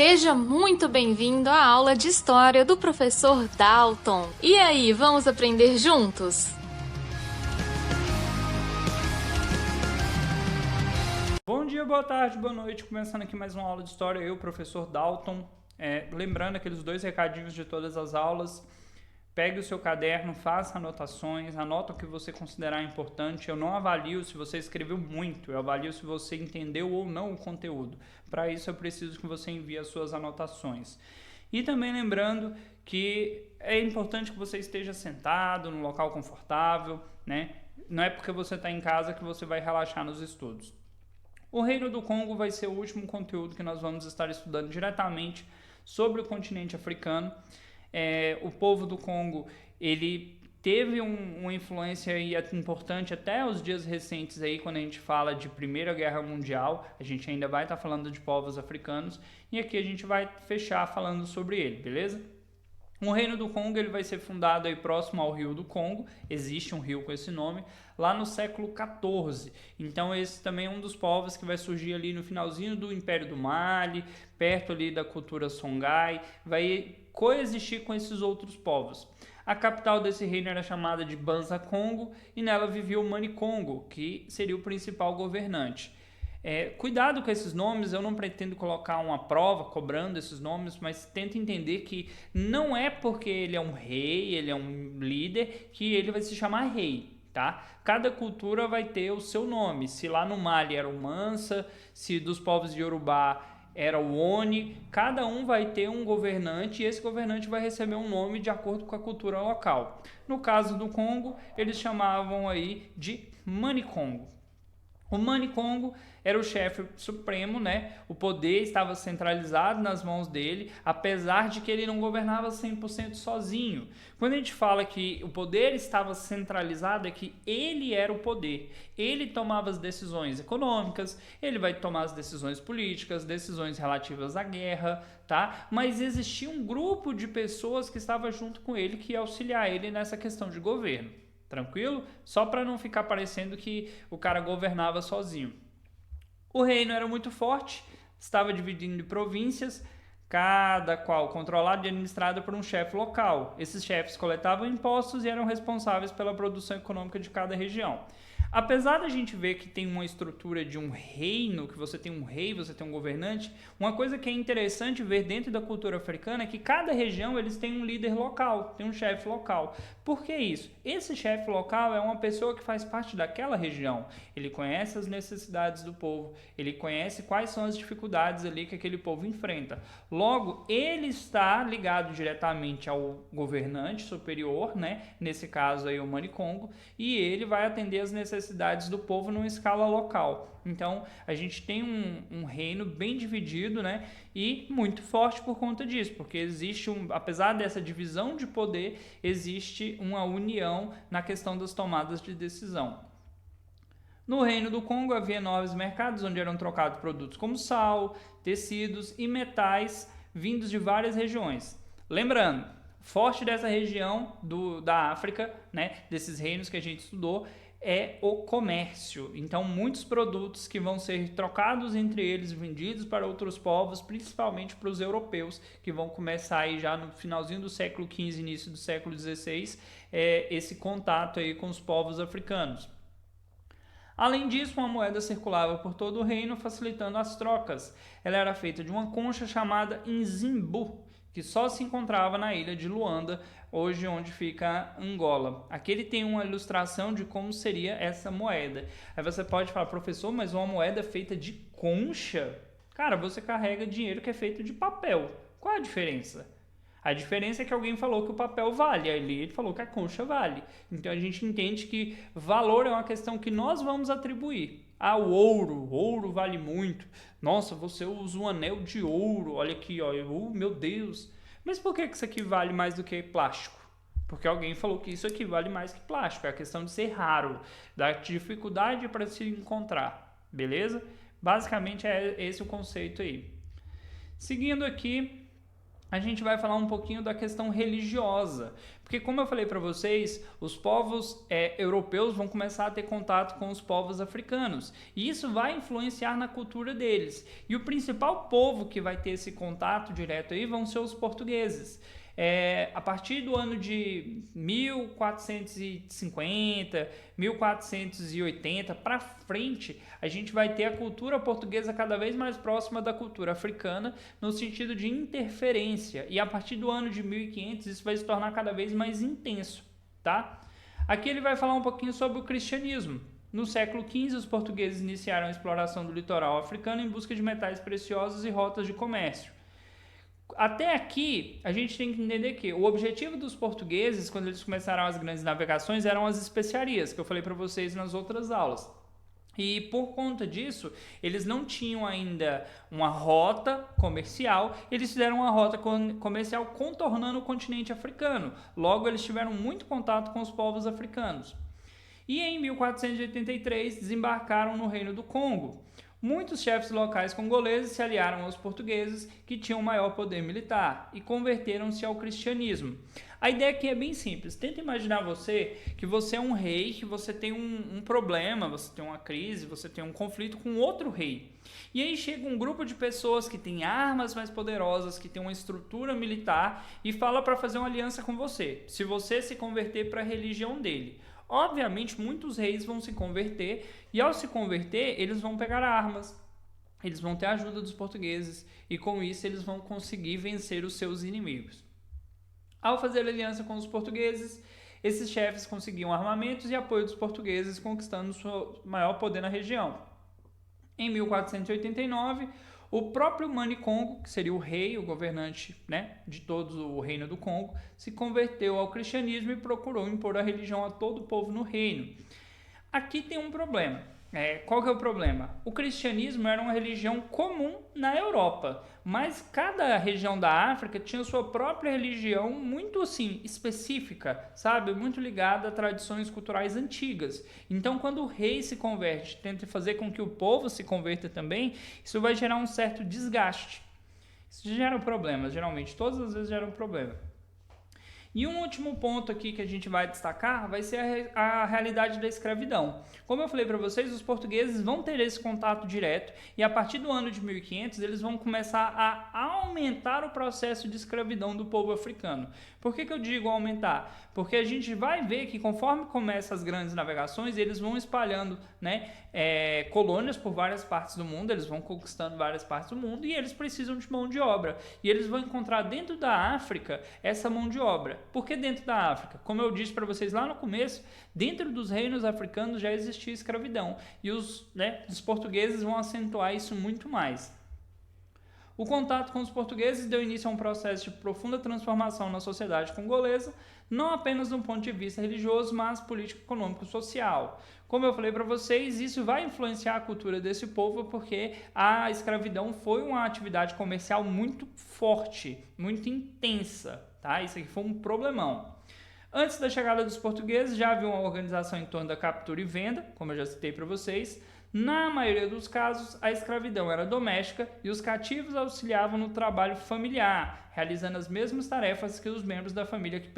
Seja muito bem-vindo à aula de História do professor Dalton. E aí, vamos aprender juntos? Bom dia, boa tarde, boa noite. Começando aqui mais uma aula de História, eu, professor Dalton. Lembrando aqueles 2 recadinhos de todas as aulas. Pegue o seu caderno, faça anotações, anota o que você considerar importante. Eu não avalio se você escreveu muito, eu avalio se você entendeu ou não o conteúdo. Para isso eu preciso que você envie as suas anotações. E também lembrando que é importante que você esteja sentado, num local confortável, né? Não é porque você está em casa que você vai relaxar nos estudos. O Reino do Congo vai ser o último conteúdo que nós vamos estar estudando diretamente sobre o continente africano. O povo do Congo, ele teve uma influência importante até os dias recentes aí, quando a gente fala de Primeira Guerra Mundial. A gente ainda vai estar falando de povos africanos e aqui a gente vai fechar falando sobre ele, beleza? O Reino do Congo ele vai ser fundado aí próximo ao Rio do Congo, existe um rio com esse nome, lá no século XIV. Então esse também é um dos povos que vai surgir ali no finalzinho do Império do Mali, perto ali da cultura Songhai, vai coexistir com esses outros povos. A capital desse reino era chamada de Banza Congo e nela vivia o Mani Congo, que seria o principal governante. Cuidado com esses nomes, eu não pretendo colocar uma prova cobrando esses nomes, mas tenta entender que não é porque ele é um rei, ele é um líder, que ele vai se chamar rei, tá? Cada cultura vai ter o seu nome. Se lá no Mali era o Mansa, se dos povos de Yorubá era o Oni, cada um vai ter um governante e esse governante vai receber um nome de acordo com a cultura local. No caso do Congo, eles chamavam aí de Mani Congo. O Mani Congo era o chefe supremo, né? O poder estava centralizado nas mãos dele, apesar de que ele não governava 100% sozinho. Quando a gente fala que o poder estava centralizado, é que ele era o poder. Ele tomava as decisões econômicas, ele vai tomar as decisões políticas, decisões relativas à guerra, tá? Mas existia um grupo de pessoas que estava junto com ele que ia auxiliar ele nessa questão de governo. Tranquilo? Só para não ficar parecendo que o cara governava sozinho. O reino era muito forte, estava dividido em províncias, cada qual controlada e administrada por um chefe local. Esses chefes coletavam impostos e eram responsáveis pela produção econômica de cada região. Apesar da gente ver que tem uma estrutura de um reino, que você tem um rei, você tem um governante, uma coisa que é interessante ver dentro da cultura africana é que cada região eles têm um líder local, tem um chefe local. Por que isso? Esse chefe local é uma pessoa que faz parte daquela região. Ele conhece as necessidades do povo, ele conhece quais são as dificuldades ali que aquele povo enfrenta. Logo, ele está ligado diretamente ao governante superior, né? Nesse caso aí o Mani Congo, e ele vai atender as necessidades do povo numa escala local. Então, a gente tem um reino bem dividido, né? E muito forte por conta disso, porque existe, apesar dessa divisão de poder, existe uma união na questão das tomadas de decisão. No Reino do Congo havia enormes mercados onde eram trocados produtos como sal, tecidos e metais vindos de várias regiões. Lembrando, forte dessa região da África, né, desses reinos que a gente estudou, é o comércio. Então, muitos produtos que vão ser trocados entre eles, vendidos para outros povos, principalmente para os europeus, que vão começar aí já no finalzinho do século XV, início do século XVI, esse contato aí com os povos africanos. Além disso, uma moeda circulava por todo o reino, facilitando as trocas. Ela era feita de uma concha chamada nzimbu, que só se encontrava na ilha de Luanda, hoje onde fica Angola. Aqui ele tem uma ilustração de como seria essa moeda. Aí você pode falar, professor, mas uma moeda feita de concha? Cara, você carrega dinheiro que é feito de papel. Qual a diferença? A diferença é que alguém falou que o papel vale, ele falou que a concha vale. Então a gente entende que valor é uma questão que nós vamos atribuir. O ouro vale muito. Nossa, você usa um anel de ouro, olha aqui, ó, meu Deus. Mas por que isso aqui vale mais do que plástico? Porque alguém falou que isso aqui vale mais que plástico. É a questão de ser raro, da dificuldade para se encontrar, beleza? Basicamente é esse o conceito aí. Seguindo aqui, a gente vai falar um pouquinho da questão religiosa. Porque, como eu falei para vocês, os povos europeus vão começar a ter contato com os povos africanos. E isso vai influenciar na cultura deles. E o principal povo que vai ter esse contato direto aí vão ser os portugueses. A partir do ano de 1450, 1480 para frente, a gente vai ter a cultura portuguesa cada vez mais próxima da cultura africana, no sentido de interferência. E a partir do ano de 1500, isso vai se tornar cada vez mais intenso, tá? Aqui ele vai falar um pouquinho sobre o cristianismo. No século XV, os portugueses iniciaram a exploração do litoral africano em busca de metais preciosos e rotas de comércio. Até aqui, a gente tem que entender que o objetivo dos portugueses, quando eles começaram as grandes navegações, eram as especiarias, que eu falei para vocês nas outras aulas. E por conta disso, eles não tinham ainda uma rota comercial, eles fizeram uma rota comercial contornando o continente africano. Logo, eles tiveram muito contato com os povos africanos. E em 1483, desembarcaram no Reino do Congo. Muitos chefes locais congoleses se aliaram aos portugueses, que tinham maior poder militar, e converteram-se ao cristianismo. A ideia aqui é bem simples. Tenta imaginar que você é um rei, que você tem um problema, você tem uma crise, você tem um conflito com outro rei. E aí chega um grupo de pessoas que tem armas mais poderosas, que tem uma estrutura militar, e fala para fazer uma aliança com você, se você se converter para a religião dele. Obviamente, muitos reis vão se converter, e ao se converter, eles vão pegar armas, eles vão ter a ajuda dos portugueses, e com isso eles vão conseguir vencer os seus inimigos. Ao fazer aliança com os portugueses, esses chefes conseguiam armamentos e apoio dos portugueses, conquistando seu maior poder na região. Em 1489, o próprio Mani Congo, que seria o rei, o governante, né, de todo o reino do Congo, se converteu ao cristianismo e procurou impor a religião a todo o povo no reino. Aqui tem um problema. Qual que é o problema? O cristianismo era uma religião comum na Europa, mas cada região da África tinha sua própria religião muito assim, específica, sabe? Muito ligada a tradições culturais antigas. Então, quando o rei se converte, tenta fazer com que o povo se converta também, isso vai gerar um certo desgaste. Isso gera problemas, geralmente, todas as vezes gera um problema. E um último ponto aqui que a gente vai destacar vai ser a realidade da escravidão. Como eu falei para vocês, os portugueses vão ter esse contato direto e a partir do ano de 1500 eles vão começar a aumentar o processo de escravidão do povo africano. Por que eu digo aumentar? Porque a gente vai ver que conforme começam as grandes navegações, eles vão espalhando, né, colônias por várias partes do mundo, eles vão conquistando várias partes do mundo e eles precisam de mão de obra. E eles vão encontrar dentro da África essa mão de obra. Por que dentro da África? Como eu disse para vocês lá no começo, dentro dos reinos africanos já existia escravidão e os portugueses vão acentuar isso muito mais. O contato com os portugueses deu início a um processo de profunda transformação na sociedade congolesa, não apenas do ponto de vista religioso, mas político, econômico e social. Como eu falei para vocês, isso vai influenciar a cultura desse povo porque a escravidão foi uma atividade comercial muito forte, muito intensa. Tá? Isso aqui foi um problemão. Antes da chegada dos portugueses, já havia uma organização em torno da captura e venda, como eu já citei para vocês. Na maioria dos casos, a escravidão era doméstica e os cativos auxiliavam no trabalho familiar, realizando as mesmas tarefas que os membros da família que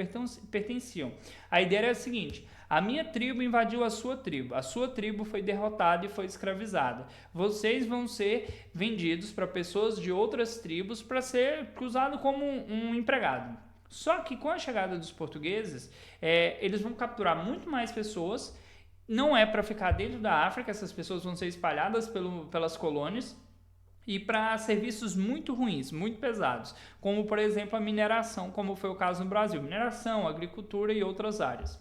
pertenciam. A ideia era a seguinte: a minha tribo invadiu a sua tribo foi derrotada e foi escravizada. Vocês vão ser vendidos para pessoas de outras tribos para ser usado como um empregado. Só que com a chegada dos portugueses, eles vão capturar muito mais pessoas. Não é para ficar dentro da África, essas pessoas vão ser espalhadas pelas colônias e para serviços muito ruins, muito pesados, como por exemplo a mineração, como foi o caso no Brasil, mineração, agricultura e outras áreas.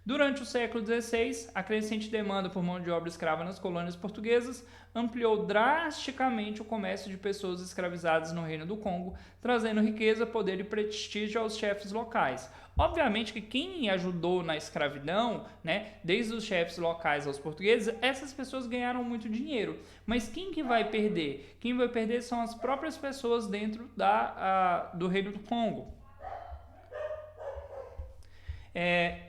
Durante o século XVI, a crescente demanda por mão de obra escrava nas colônias portuguesas ampliou drasticamente o comércio de pessoas escravizadas no Reino do Congo, trazendo riqueza, poder e prestígio aos chefes locais. Obviamente que quem ajudou na escravidão, né, desde os chefes locais aos portugueses, essas pessoas ganharam muito dinheiro. Mas quem que vai perder? Quem vai perder são as próprias pessoas dentro do Reino do Congo.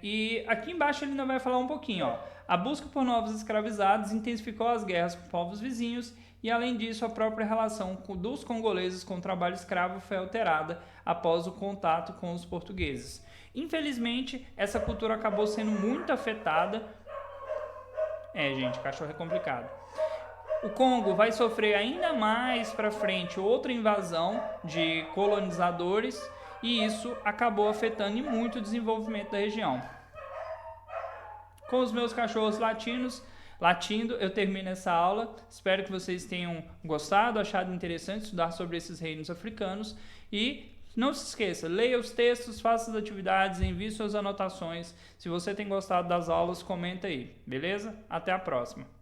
E aqui embaixo ele ainda vai falar um pouquinho, ó. A busca por novos escravizados intensificou as guerras com povos vizinhos e, além disso, a própria relação dos congoleses com o trabalho escravo foi alterada após o contato com os portugueses. Infelizmente, essa cultura acabou sendo muito afetada. Gente, cachorro é complicado. O Congo vai sofrer ainda mais para frente outra invasão de colonizadores e isso acabou afetando muito o desenvolvimento da região. Com os meus cachorros latindo, eu termino essa aula. Espero que vocês tenham gostado, achado interessante estudar sobre esses reinos africanos. E não se esqueça, leia os textos, faça as atividades, envie suas anotações. Se você tem gostado das aulas, comenta aí, beleza? Até a próxima!